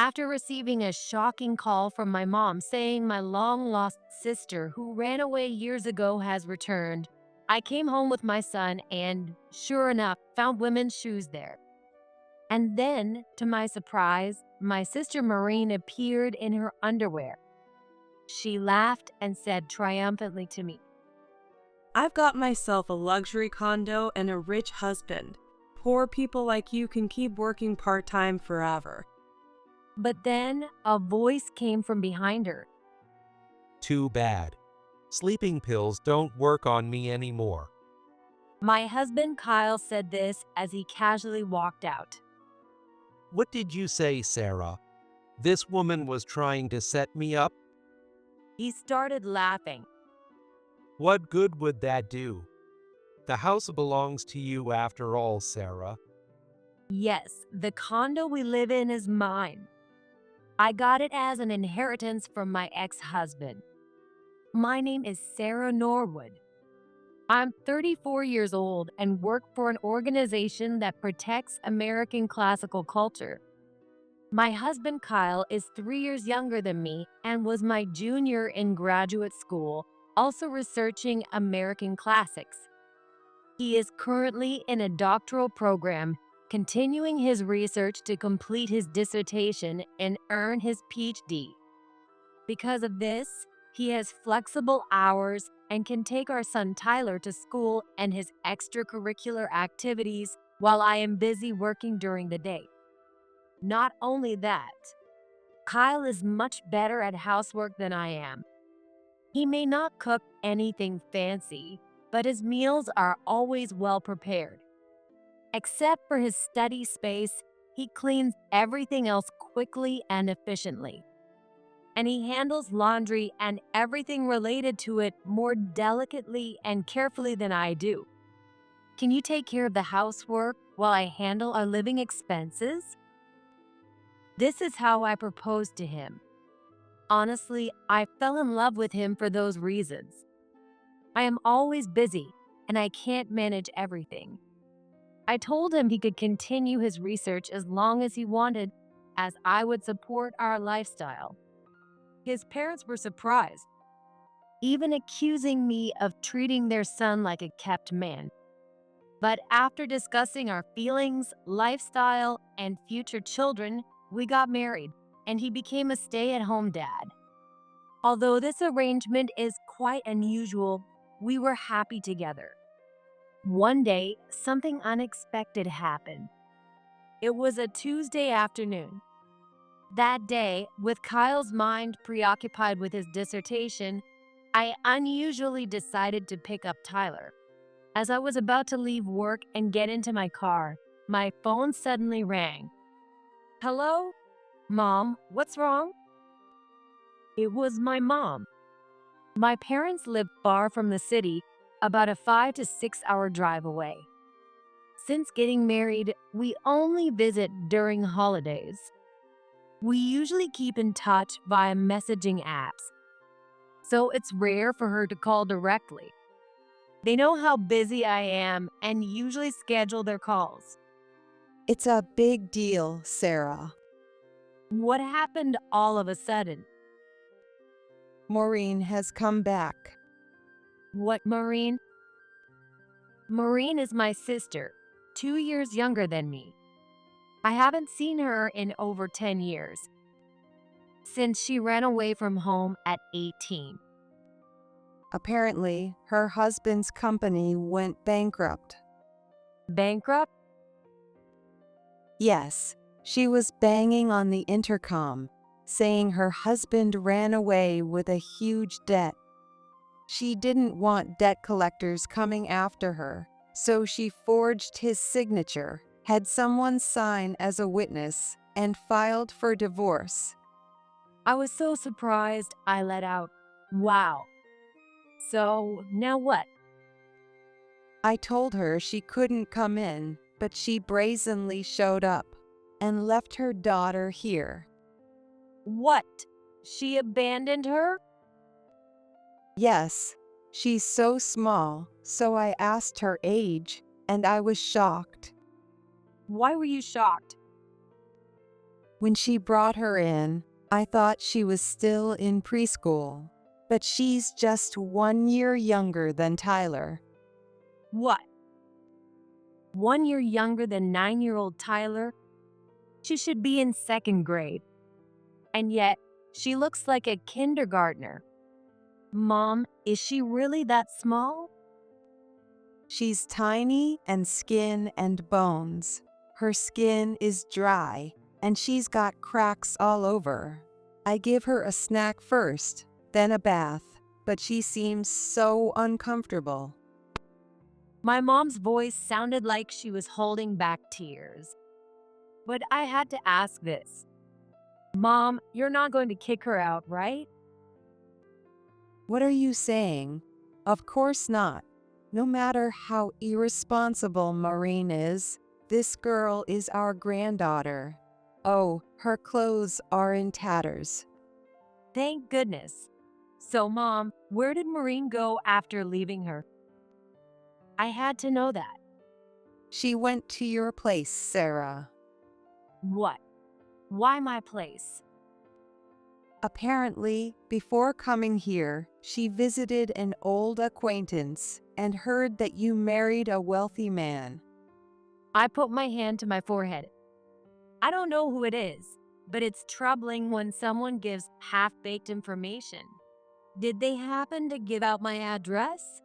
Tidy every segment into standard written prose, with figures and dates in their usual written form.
After receiving a shocking call from my mom saying my long lost sister who ran away years ago has returned, I came home with my son and, sure enough, found women's shoes there. And then, to my surprise, my sister Maureen appeared in her underwear. She laughed and said triumphantly to me, I've got myself a luxury condo and a rich husband. Poor people like you can keep working part-time forever. but then a voice came from behind her. Too bad. Sleeping pills don't work on me anymore. My husband Kyle said this as he casually walked out. What did you say, Sarah? This woman was trying to set me up? He started laughing. What good would that do? The house belongs to you after all, Sarah. Yes, the condo we live in is mine. I got it as an inheritance from my ex-husband. My name is Sarah Norwood. I'm 34 years old and work for an organization that protects American classical culture. My husband Kyle is 3 years younger than me and was my junior in graduate school, also researching American classics. He is currently in a doctoral program, continuing his research to complete his dissertation and earn his PhD. Because of this, he has flexible hours and can take our son Tyler to school and his extracurricular activities while I am busy working during the day. Not only that, Kyle is much better at housework than I am. He may not cook anything fancy, but his meals are always well prepared. Except for his study space, he cleans everything else quickly and efficiently. And he handles laundry and everything related to it more delicately and carefully than I do. Can you take care of the housework while I handle our living expenses? This is how I proposed to him. Honestly, I fell in love with him for those reasons. I am always busy, and I can't manage everything. I told him he could continue his research as long as he wanted, as I would support our lifestyle. His parents were surprised, even accusing me of treating their son like a kept man. But after discussing our feelings, lifestyle, and future children, we got married, and he became a stay-at-home dad. Although this arrangement is quite unusual, we were happy together. One day, something unexpected happened. It was a Tuesday afternoon. That day, with Kyle's mind preoccupied with his dissertation, I unusually decided to pick up Tyler. As I was about to leave work and get into my car, my phone suddenly rang. Hello? Mom, what's wrong? It was my mom. My parents live far from the city, about a 5 to 6 hour drive away. Since getting married, we only visit during holidays. We usually keep in touch via messaging apps, so it's rare for her to call directly. They know how busy I am and usually schedule their calls. It's a big deal, Sarah. What happened all of a sudden? Maureen has come back. What, Maureen? Maureen is my sister, 2 years younger than me. I haven't seen her in over 10 years, since she ran away from home at 18. Apparently, her husband's company went bankrupt. Bankrupt? Yes, she was banging on the intercom, saying her husband ran away with a huge debt. She didn't want debt collectors coming after her, so she forged his signature, had someone sign as a witness, and filed for divorce. I was so surprised I let out, wow. So, now what? I told her she couldn't come in, but she brazenly showed up and left her daughter here. What? She abandoned her? Yes, she's so small, so I asked her age, and I was shocked. Why were you shocked? When she brought her in, I thought she was still in preschool, but she's just 1 year younger than Tyler. What? 1 year younger than 9-year-old Tyler? She should be in second grade. And yet, she looks like a kindergartner. Mom, is she really that small? She's tiny and skin and bones. Her skin is dry, and she's got cracks all over. I give her a snack first, then a bath, but she seems so uncomfortable. My mom's voice sounded like she was holding back tears. But I had to ask this. Mom, you're not going to kick her out, right? What are you saying? Of course not. No matter how irresponsible Maureen is, this girl is our granddaughter. Oh, her clothes are in tatters. Thank goodness. So, Mom, where did Maureen go after leaving her? I had to know that. She went to your place, Sarah. What? Why my place? Apparently, before coming here, she visited an old acquaintance and heard that you married a wealthy man. I put my hand to my forehead. I don't know who it is, but it's troubling when someone gives half-baked information. Did they happen to give out my address?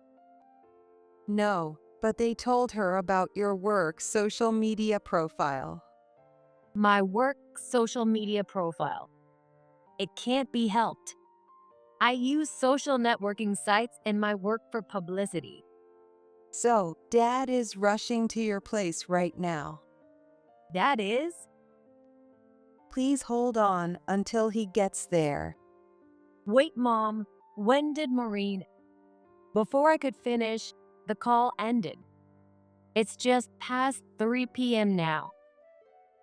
No, but they told her about your work social media profile. My work social media profile. It can't be helped. I use social networking sites in my work for publicity. So, Dad is rushing to your place right now. That is? Please hold on until he gets there. Wait, Mom. When did Maureen? Before I could finish, the call ended. It's just past 3 p.m. now.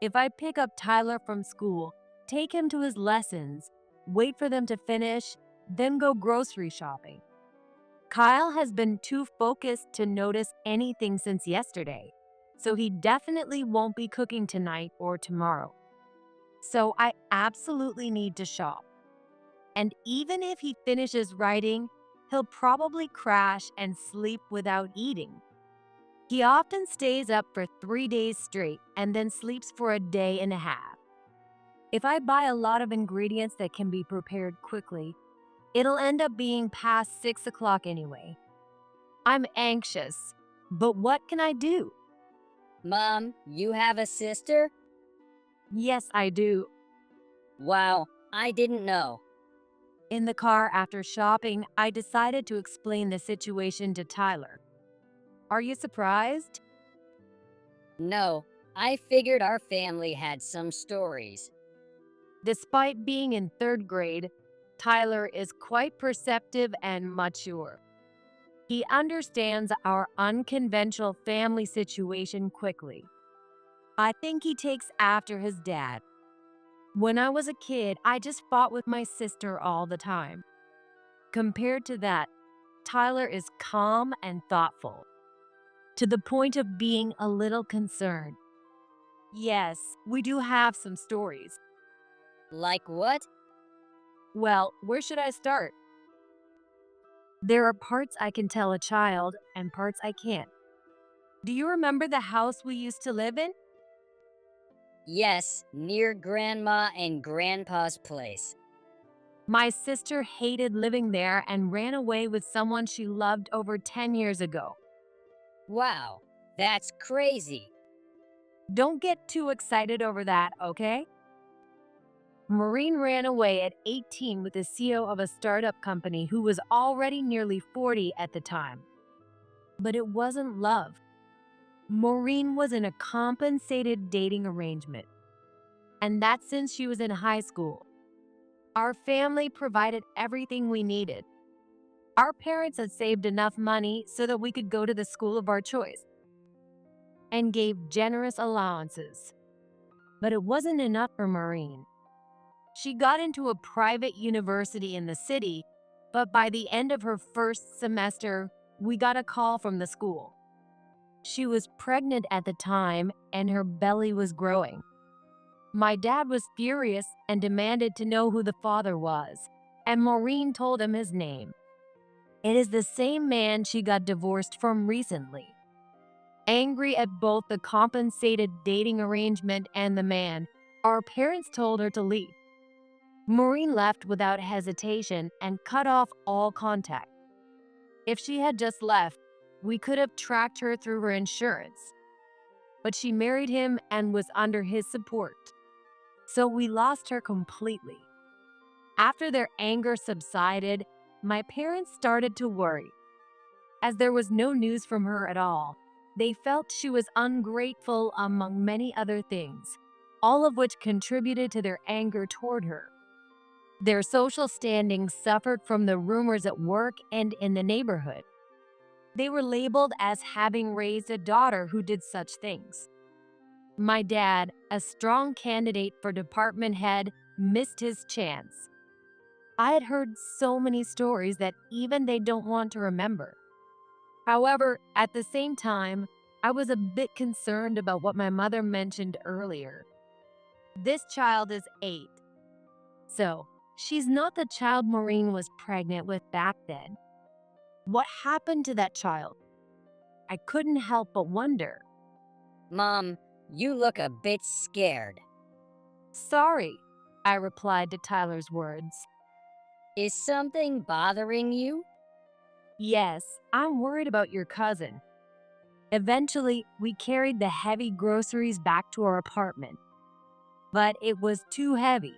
If I pick up Tyler from school, take him to his lessons, wait for them to finish, then go grocery shopping. Kyle has been too focused to notice anything since yesterday, so he definitely won't be cooking tonight or tomorrow. So I absolutely need to shop. And even if he finishes writing, he'll probably crash and sleep without eating. He often stays up for 3 days straight and then sleeps for a day and a half. If I buy a lot of ingredients that can be prepared quickly, it'll end up being past 6 o'clock anyway. I'm anxious, but what can I do? Mom, you have a sister? Yes, I do. Wow, I didn't know. In the car after shopping, I decided to explain the situation to Tyler. Are you surprised? No, I figured our family had some stories. Despite being in third grade, Tyler is quite perceptive and mature. He understands our unconventional family situation quickly. I think he takes after his dad. When I was a kid, I just fought with my sister all the time. Compared to that, Tyler is calm and thoughtful, to the point of being a little concerned. Yes, we do have some stories. Like what? Well, where should I start? There are parts I can tell a child and parts I can't. Do you remember the house we used to live in? Yes, near Grandma and Grandpa's place. My sister hated living there and ran away with someone she loved over 10 years ago. Wow, that's crazy. Don't get too excited over that, okay? Maureen ran away at 18 with the CEO of a startup company who was already nearly 40 at the time. But it wasn't love. Maureen was in a compensated dating arrangement. And that's since she was in high school. Our family provided everything we needed. Our parents had saved enough money so that we could go to the school of our choice and gave generous allowances. But it wasn't enough for Maureen. She got into a private university in the city, but by the end of her first semester, we got a call from the school. She was pregnant at the time and her belly was growing. My dad was furious and demanded to know who the father was, and Maureen told him his name. It is the same man she got divorced from recently. Angry at both the compensated dating arrangement and the man, our parents told her to leave. Maureen left without hesitation and cut off all contact. If she had just left, we could have tracked her through her insurance. But she married him and was under his support. So we lost her completely. After their anger subsided, my parents started to worry. As there was no news from her at all, they felt she was ungrateful among many other things, all of which contributed to their anger toward her. Their social standing suffered from the rumors at work and in the neighborhood. They were labeled as having raised a daughter who did such things. My dad, a strong candidate for department head, missed his chance. I had heard so many stories that even they don't want to remember. However, at the same time, I was a bit concerned about what my mother mentioned earlier. This child is 8. So, she's not the child Maureen was pregnant with back then. What happened to that child? I couldn't help but wonder. Mom, you look a bit scared. Sorry, I replied to Tyler's words. Is something bothering you? Yes, I'm worried about your cousin. Eventually, we carried the heavy groceries back to our apartment. But it was too heavy.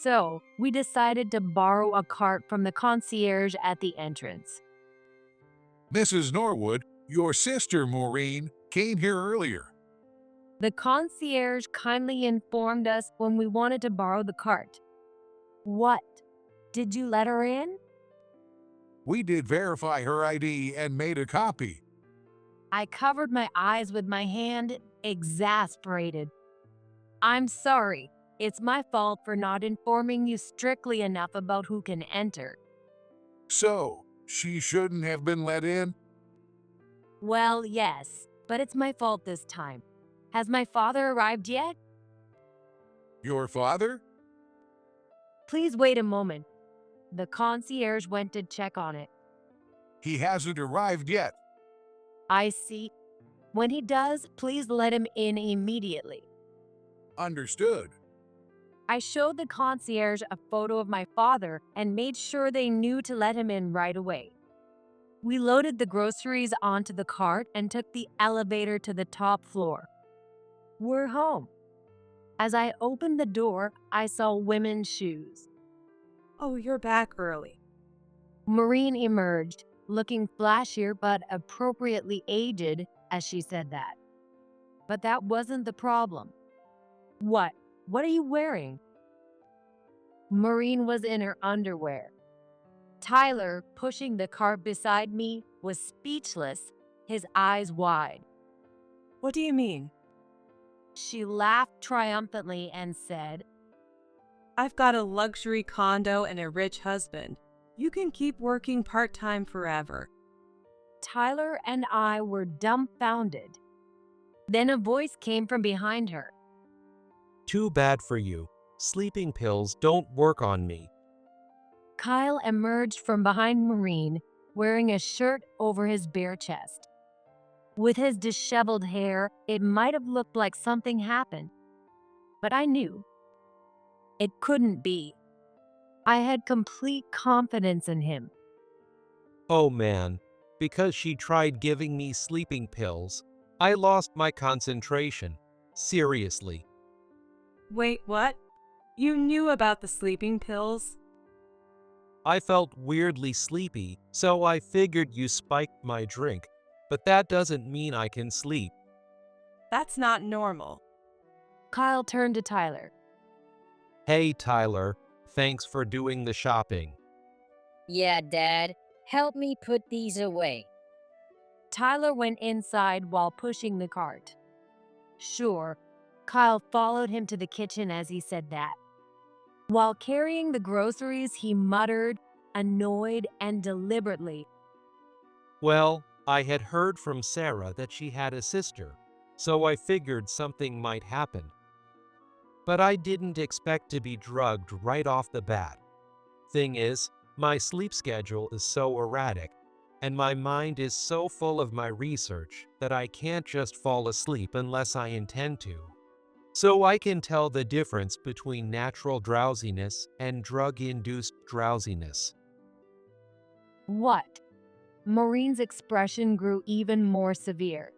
So, we decided to borrow a cart from the concierge at the entrance. Mrs. Norwood, your sister Maureen came here earlier. The concierge kindly informed us when we wanted to borrow the cart. What? Did you let her in? We did verify her ID and made a copy. I covered my eyes with my hand, exasperated. I'm sorry. It's my fault for not informing you strictly enough about who can enter. So, she shouldn't have been let in? Well, yes, but it's my fault this time. Has my father arrived yet? Your father? Please wait a moment. The concierge went to check on it. He hasn't arrived yet. I see. When he does, please let him in immediately. Understood. I showed the concierge a photo of my father and made sure they knew to let him in right away. We loaded the groceries onto the cart and took the elevator to the top floor. We're home. As I opened the door, I saw women's shoes. Oh, you're back early. Maureen emerged, looking flashier but appropriately aged as she said that. But that wasn't the problem. What? What are you wearing? Maureen was in her underwear. Tyler, pushing the cart beside me, was speechless, his eyes wide. What do you mean? She laughed triumphantly and said, I've got a luxury condo and a rich husband. You can keep working part-time forever. Tyler and I were dumbfounded. Then a voice came from behind her. Too bad for you. Sleeping pills don't work on me. Kyle emerged from behind Maureen, wearing a shirt over his bare chest. With his disheveled hair, it might have looked like something happened. But I knew. It couldn't be. I had complete confidence in him. Oh man, because she tried giving me sleeping pills, I lost my concentration. Seriously. Wait, what? You knew about the sleeping pills? I felt weirdly sleepy, so I figured you spiked my drink. But that doesn't mean I can sleep. That's not normal. Kyle turned to Tyler. Hey Tyler, thanks for doing the shopping. Yeah, Dad. Help me put these away. Tyler went inside while pushing the cart. Sure, Kyle followed him to the kitchen as he said that. While carrying the groceries, he muttered, annoyed and deliberately, Well, I had heard from Sarah that she had a sister, so I figured something might happen. But I didn't expect to be drugged right off the bat. Thing is, my sleep schedule is so erratic, and my mind is so full of my research that I can't just fall asleep unless I intend to. So I can tell the difference between natural drowsiness and drug-induced drowsiness. What? Maureen's expression grew even more severe.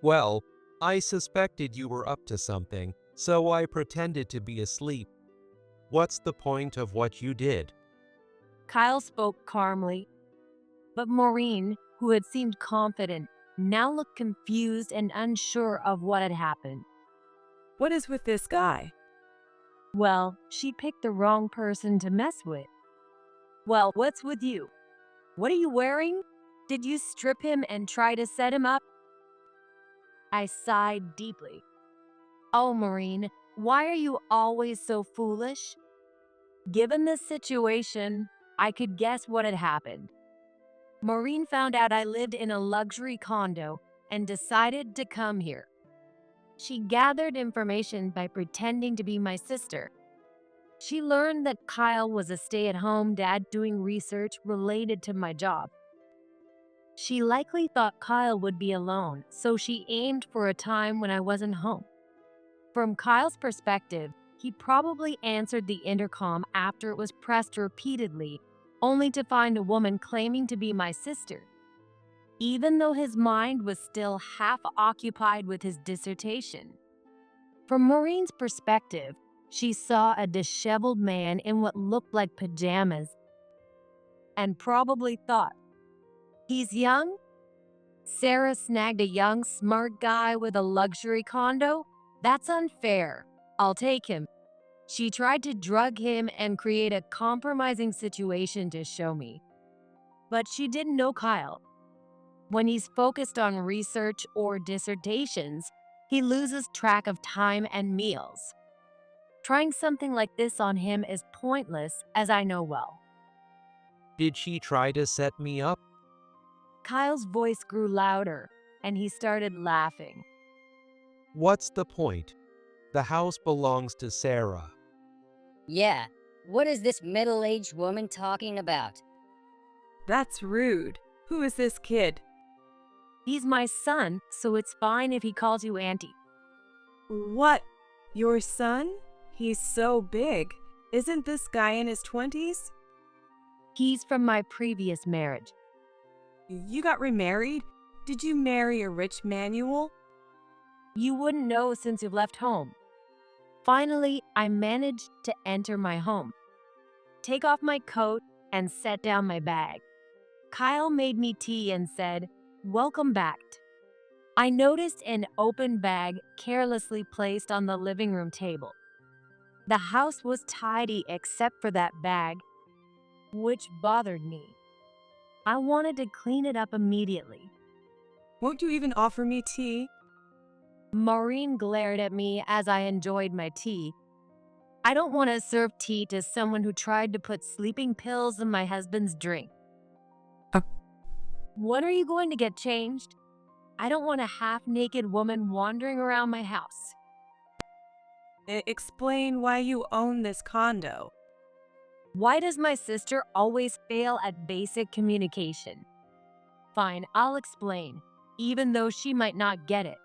Well, I suspected you were up to something, so I pretended to be asleep. What's the point of what you did? Kyle spoke calmly, but Maureen, who had seemed confident, now looked confused and unsure of what had happened. What is with this guy? Well, she picked the wrong person to mess with. Well, what's with you? What are you wearing? Did you strip him and try to set him up? I sighed deeply. Oh, Maureen, why are you always so foolish? Given this situation, I could guess what had happened. Maureen found out I lived in a luxury condo and decided to come here. She gathered information by pretending to be my sister. She learned that Kyle was a stay-at-home dad doing research related to my job. She likely thought Kyle would be alone, so she aimed for a time when I wasn't home. From Kyle's perspective, he probably answered the intercom after it was pressed repeatedly, only to find a woman claiming to be my sister. Even though his mind was still half occupied with his dissertation. From Maureen's perspective, she saw a disheveled man in what looked like pajamas and probably thought, he's young? Sarah snagged a young, smart guy with a luxury condo? That's unfair. I'll take him. She tried to drug him and create a compromising situation to show me. But she didn't know Kyle. When he's focused on research or dissertations, he loses track of time and meals. Trying something like this on him is pointless, as I know well. Did she try to set me up? Kyle's voice grew louder, and he started laughing. What's the point? The house belongs to Sarah. Yeah, what is this middle-aged woman talking about? That's rude. Who is this kid? He's my son, so it's fine if he calls you auntie. What? Your son? He's so big. Isn't this guy in his 20s? He's from my previous marriage. You got remarried? Did you marry a rich manual? You wouldn't know since you've left home. Finally, I managed to enter my home, take off my coat, and set down my bag. Kyle made me tea and said, "Welcome back." I noticed an open bag carelessly placed on the living room table. The house was tidy except for that bag, which bothered me. I wanted to clean it up immediately. Won't you even offer me tea? Maureen glared at me as I enjoyed my tea. I don't want to serve tea to someone who tried to put sleeping pills in my husband's drink. When are you going to get changed? I don't want a half-naked woman wandering around my house. Explain why you own this condo. Why does my sister always fail at basic communication? Fine, I'll explain, even though she might not get it.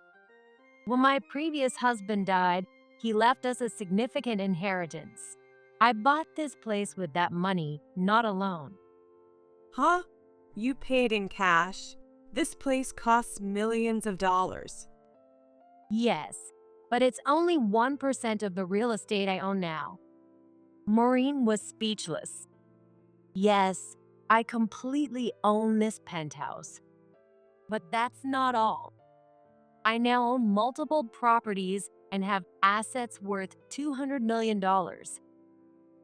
When my previous husband died, he left us a significant inheritance. I bought this place with that money, not a loan. Huh? You paid in cash? This place costs millions of dollars. Yes, but it's only 1% of the real estate I own now. Maureen was speechless. Yes, I completely own this penthouse. But that's not all. I now own multiple properties and have assets worth $200 million.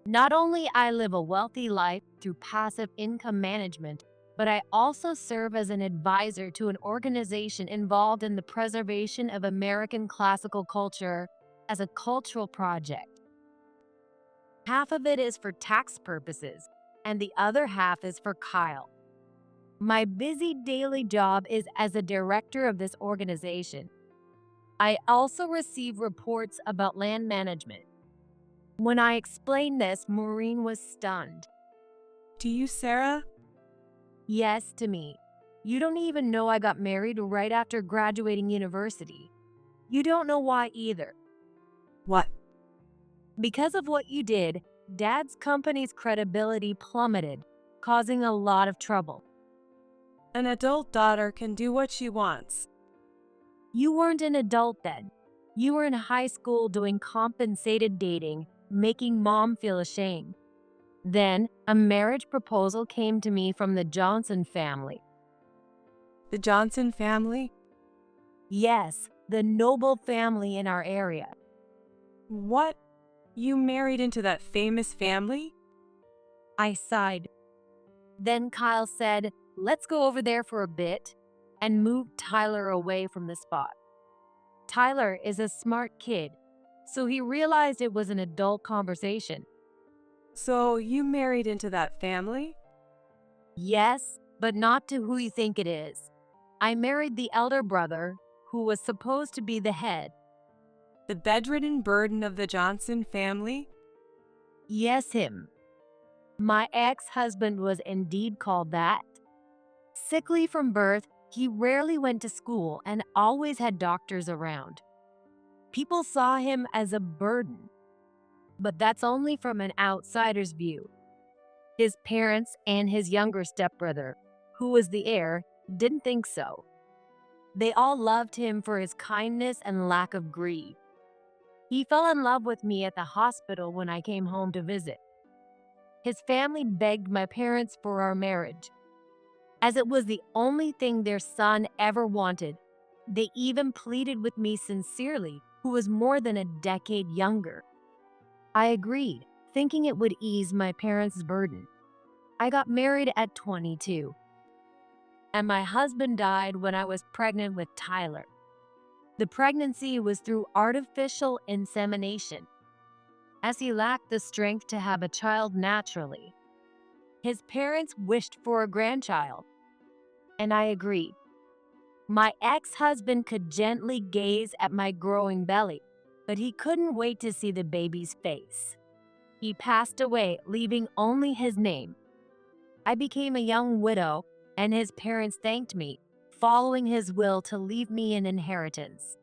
Not only I live a wealthy life through passive income management, but I also serve as an advisor to an organization involved in the preservation of American classical culture as a cultural project. Half of it is for tax purposes, and the other half is for Kyle. My busy daily job is as a director of this organization. I also receive reports about land management. When I explained this, Maureen was stunned. Do you, Sarah? Yes, to me. You don't even know I got married right after graduating university. You don't know why either. What? Because of what you did, Dad's company's credibility plummeted, causing a lot of trouble. An adult daughter can do what she wants. You weren't an adult then. You were in high school doing compensated dating, making Mom feel ashamed. Then, a marriage proposal came to me from the Johnson family. The Johnson family? Yes, the noble family in our area. What? You married into that famous family? I sighed. Then Kyle said, "Let's go over there for a bit," and moved Tyler away from the spot. Tyler is a smart kid, so he realized it was an adult conversation. So you married into that family? Yes, but not to who you think it is. I married the elder brother, who was supposed to be the head. The bedridden burden of the Johnson family? Yes, him. My ex-husband was indeed called that. Sickly from birth, he rarely went to school and always had doctors around. People saw him as a burden, but that's only from an outsider's view. His parents and his younger stepbrother, who was the heir, didn't think so. They all loved him for his kindness and lack of greed. He fell in love with me at the hospital when I came home to visit. His family begged my parents for our marriage, as it was the only thing their son ever wanted. They even pleaded with me sincerely, who was more than a decade younger. I agreed, thinking it would ease my parents' burden. I got married at 22, and my husband died when I was pregnant with Tyler. The pregnancy was through artificial insemination, as he lacked the strength to have a child naturally. His parents wished for a grandchild, and I agreed. My ex-husband could gently gaze at my growing belly, but he couldn't wait to see the baby's face. He passed away, leaving only his name. I became a young widow, and his parents thanked me, following his will to leave me an inheritance.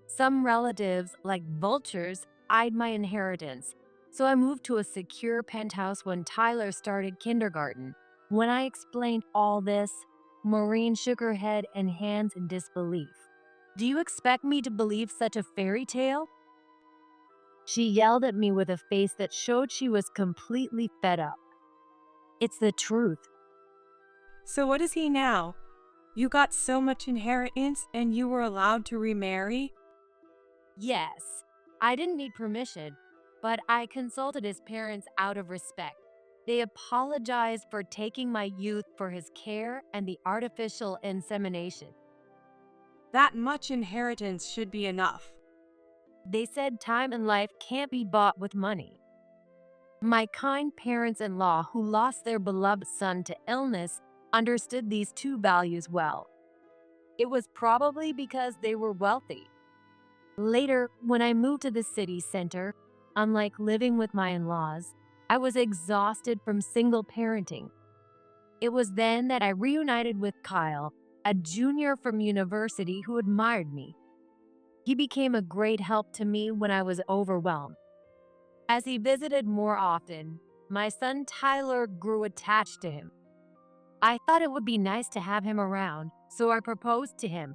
Some relatives, like vultures, eyed my inheritance, so I moved to a secure penthouse when Tyler started kindergarten. When I explained all this, Maureen shook her head and hands in disbelief. "Do you expect me to believe such a fairy tale?" She yelled at me with a face that showed she was completely fed up. "It's the truth." So what is he now? You got so much inheritance and you were allowed to remarry? Yes, I didn't need permission, but I consulted his parents out of respect. They apologized for taking my youth for his care and the artificial insemination. That much inheritance should be enough. They said time and life can't be bought with money. My kind parents-in-law, who lost their beloved son to illness, understood these two values well. It was probably because they were wealthy. Later, when I moved to the city center, unlike living with my in-laws, I was exhausted from single parenting. It was then that I reunited with Kyle, a junior from university who admired me. He became a great help to me when I was overwhelmed. As he visited more often, my son Tyler grew attached to him. I thought it would be nice to have him around, so I proposed to him.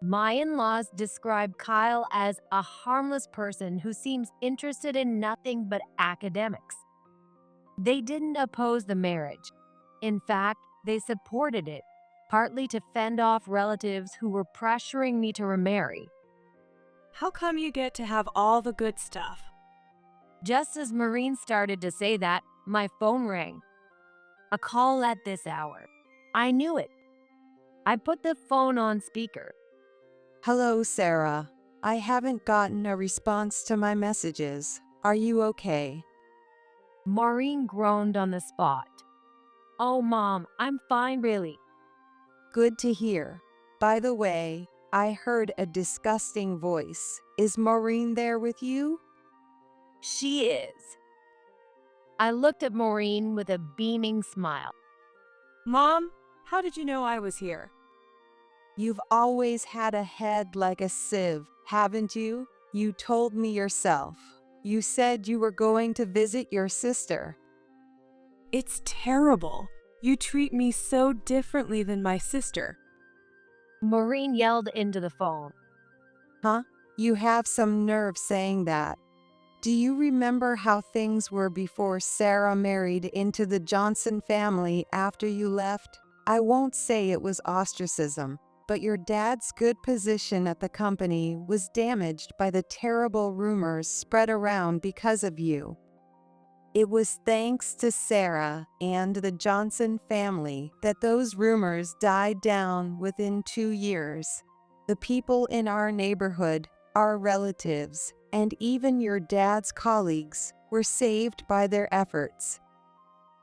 My in-laws described Kyle as a harmless person who seems interested in nothing but academics. They didn't oppose the marriage. In fact, they supported it, partly to fend off relatives who were pressuring me to remarry. How come you get to have all the good stuff? Just as Maureen started to say that, my phone rang. A call at this hour. I knew it. I put the phone on speaker. Hello, Sarah. I haven't gotten a response to my messages. Are you okay? Maureen groaned on the spot. "Oh, Mom, I'm fine, really." Good to hear. By the way, I heard a disgusting voice. Is Maureen there with you? She is. I looked at Maureen with a beaming smile. Mom, how did you know I was here? You've always had a head like a sieve, haven't you? You told me yourself. You said you were going to visit your sister. It's terrible. You treat me so differently than my sister. Maureen yelled into the phone. Huh? You have some nerve saying that. Do you remember how things were before Sarah married into the Johnson family after you left? I won't say it was ostracism, but your dad's good position at the company was damaged by the terrible rumors spread around because of you. It was thanks to Sarah and the Johnson family that those rumors died down within 2 years. The people in our neighborhood, our relatives, and even your dad's colleagues were saved by their efforts.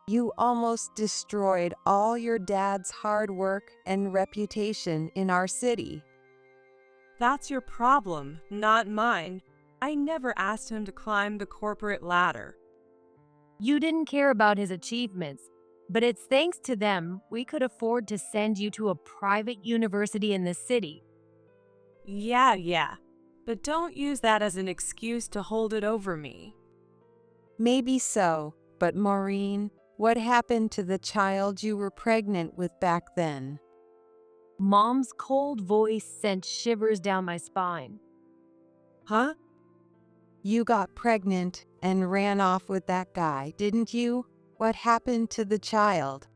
You almost destroyed all your dad's hard work and reputation in our city. That's your problem, not mine. I never asked him to climb the corporate ladder. You didn't care about his achievements, but it's thanks to them we could afford to send you to a private university in the city. Yeah, but don't use that as an excuse to hold it over me. Maybe so, but Maureen, what happened to the child you were pregnant with back then? Mom's cold voice sent shivers down my spine. Huh? You got pregnant and ran off with that guy, didn't you? What happened to the child?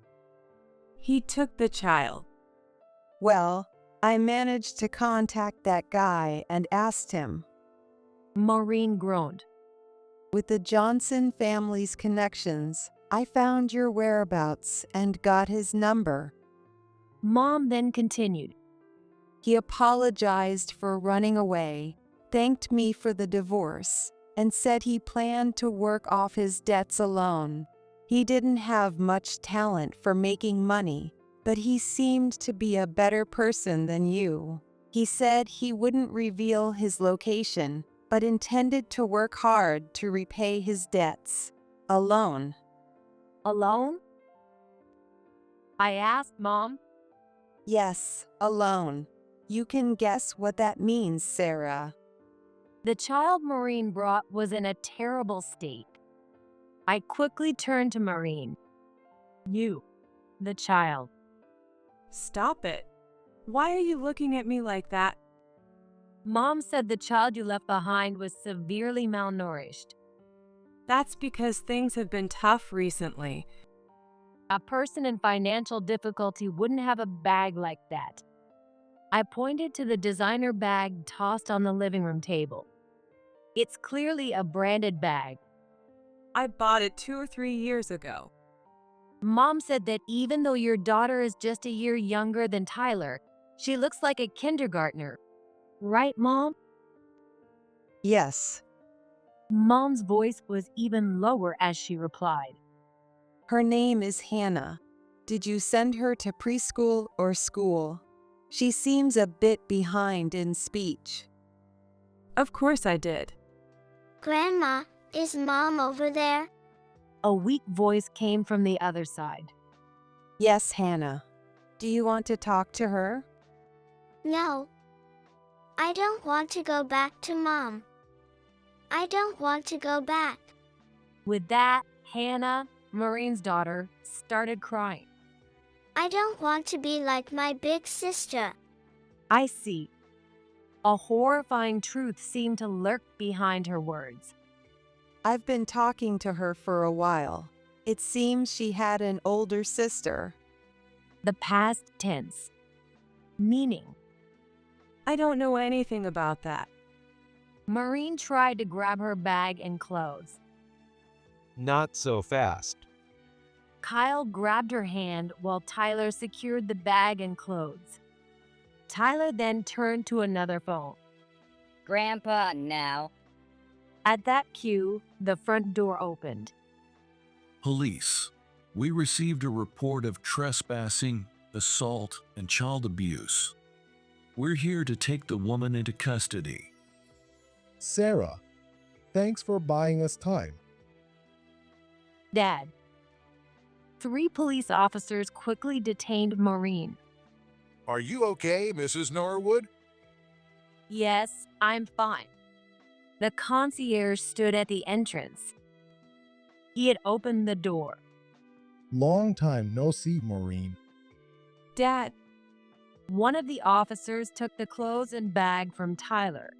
He took the child. Well, I managed to contact that guy and asked him. Maureen groaned. With the Johnson family's connections, I found your whereabouts and got his number. Mom then continued. He apologized for running away, thanked me for the divorce, and said he planned to work off his debts alone. He didn't have much talent for making money, but he seemed to be a better person than you. He said he wouldn't reveal his location, but intended to work hard to repay his debts. Alone. Alone? I asked Mom. Yes, alone. You can guess what that means, Sarah. The child Maureen brought was in a terrible state. I quickly turned to Maureen. You, the child. Stop it. Why are you looking at me like that? Mom said the child you left behind was severely malnourished. That's because things have been tough recently. A person in financial difficulty wouldn't have a bag like that. I pointed to the designer bag tossed on the living room table. It's clearly a branded bag. I bought it 2 or 3 years ago. Mom said that even though your daughter is just a year younger than Tyler, she looks like a kindergartner. Right, Mom? Yes. Mom's voice was even lower as she replied. Her name is Hannah. Did you send her to preschool or school? She seems a bit behind in speech. Of course I did. Grandma, is Mom over there? A weak voice came from the other side. Yes, Hannah. Do you want to talk to her? No. I don't want to go back to Mom. I don't want to go back. With that, Hannah, Maureen's daughter, started crying. I don't want to be like my big sister. I see. A horrifying truth seemed to lurk behind her words. I've been talking to her for a while. It seems she had an older sister. The past tense. Meaning. I don't know anything about that. Maureen tried to grab her bag and clothes. Not so fast. Kyle grabbed her hand while Tyler secured the bag and clothes. Tyler then turned to another phone. Grandpa, now. At that cue, the front door opened. Police. We received a report of trespassing, assault, and child abuse. We're here to take the woman into custody. Sarah, thanks for buying us time. Dad. 3 police officers quickly detained Maureen. Are you okay, Mrs. Norwood? Yes, I'm fine. The concierge stood at the entrance. He had opened the door. Long time no see, Maureen. Dad, One of the officers took the clothes and bag from Tyler.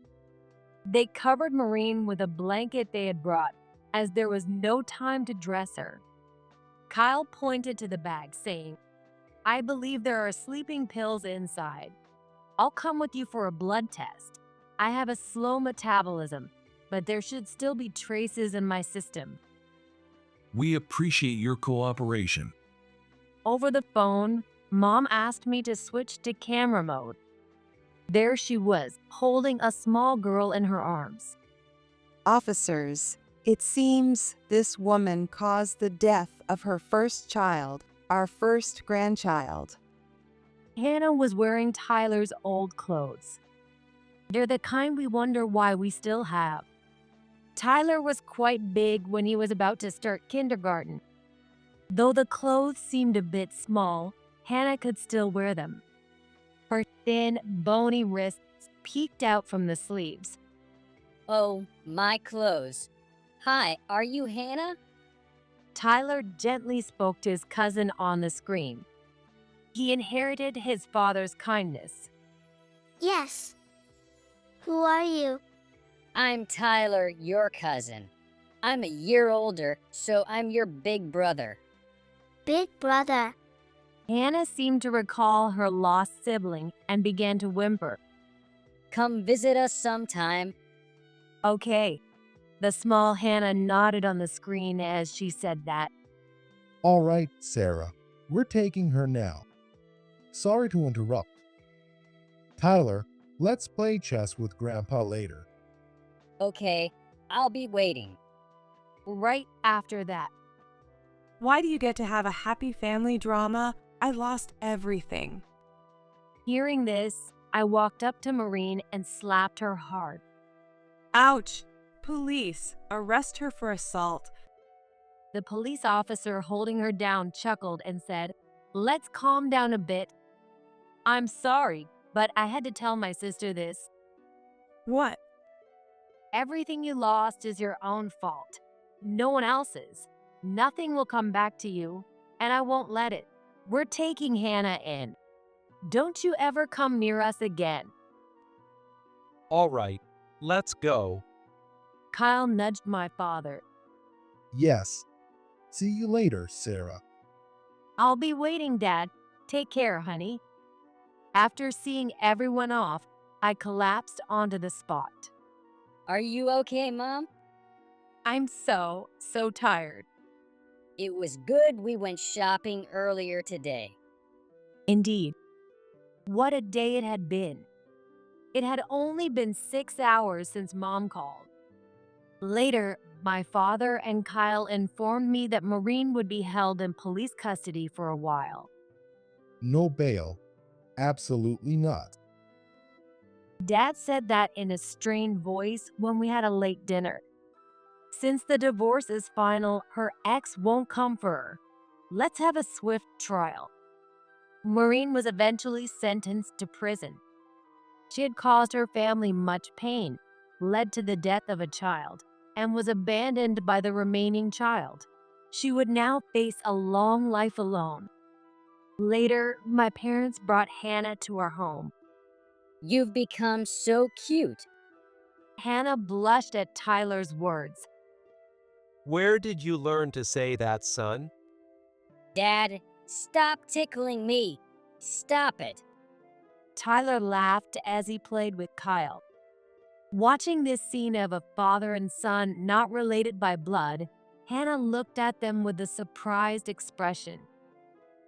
They covered Maureen with a blanket they had brought, as there was no time to dress her. Kyle pointed to the bag, saying, "I believe there are sleeping pills inside. I'll come with you for a blood test. I have a slow metabolism, but there should still be traces in my system." We appreciate your cooperation. Over the phone, Mom asked me to switch to camera mode. There she was, holding a small girl in her arms. Officers, it seems this woman caused the death of her first child, our first grandchild. Hannah was wearing Tyler's old clothes. They're the kind we wonder why we still have. Tyler was quite big when he was about to start kindergarten. Though the clothes seemed a bit small, Hannah could still wear them. Her thin, bony wrists peeked out from the sleeves. Oh, my clothes. Hi, are you Hannah? Tyler gently spoke to his cousin on the screen. He inherited his father's kindness. Yes. Who are you? I'm Tyler, your cousin. I'm a year older, so I'm your big brother. Big brother. Hannah seemed to recall her lost sibling and began to whimper. Come visit us sometime. Okay. The small Hannah nodded on the screen as she said that. All right, Sarah, we're taking her now. Sorry to interrupt. Tyler, let's play chess with Grandpa later. Okay, I'll be waiting. Right after that, why do you get to have a happy family drama? I lost everything. hearing this, I walked up to Maureen and slapped her hard. Ouch! Police, arrest her for assault. The police officer holding her down chuckled and said, "Let's calm down a bit. I'm sorry, but I had to tell my sister this. What? Everything you lost is your own fault. No one else's. Nothing will come back to you, and I won't let it. We're taking Hannah in. Don't you ever come near us again." All right, let's go. Kyle nudged my father. Yes. See you later, Sarah. "I'll be waiting, Dad. Take care, honey." After seeing everyone off, I collapsed onto the spot. Are you okay, Mom? I'm so tired. It was good we went shopping earlier today. Indeed. What a day it had been. It had only been 6 hours since Mom called. Later, my father and Kyle informed me that Maureen would be held in police custody for a while. No bail. Absolutely not. Dad said that in a strained voice when we had a late dinner. Since the divorce is final, her ex won't come for her. Let's have a swift trial. Maureen was eventually sentenced to prison. She had caused her family much pain, led to the death of a child, and was abandoned by the remaining child. She would now face a long life alone. Later, my parents brought Hannah to our home. You've become so cute. Hannah blushed at Tyler's words. Where did you learn to say that, son? Dad, stop tickling me. Stop it. Tyler laughed as he played with Kyle. Watching this scene of a father and son not related by blood, Hannah looked at them with a surprised expression.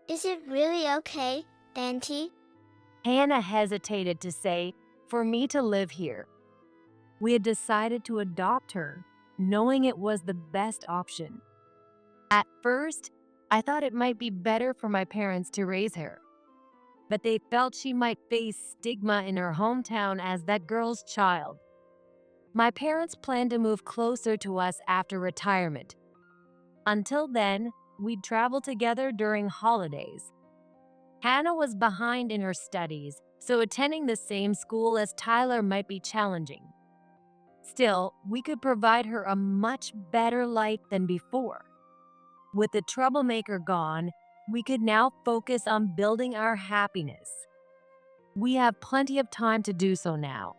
Is it really okay, Auntie? Hannah hesitated to say, "For me to live here." We had decided to adopt her, knowing it was the best option. At first, I thought it might be better for my parents to raise her. but they felt she might face stigma in her hometown as that girl's child. My parents planned to move closer to us after retirement. Until then, we'd travel together during holidays. Hannah was behind in her studies, so attending the same school as Tyler might be challenging. Still, we could provide her a much better life than before. With the troublemaker gone, we could now focus on building our happiness. We have plenty of time to do so now.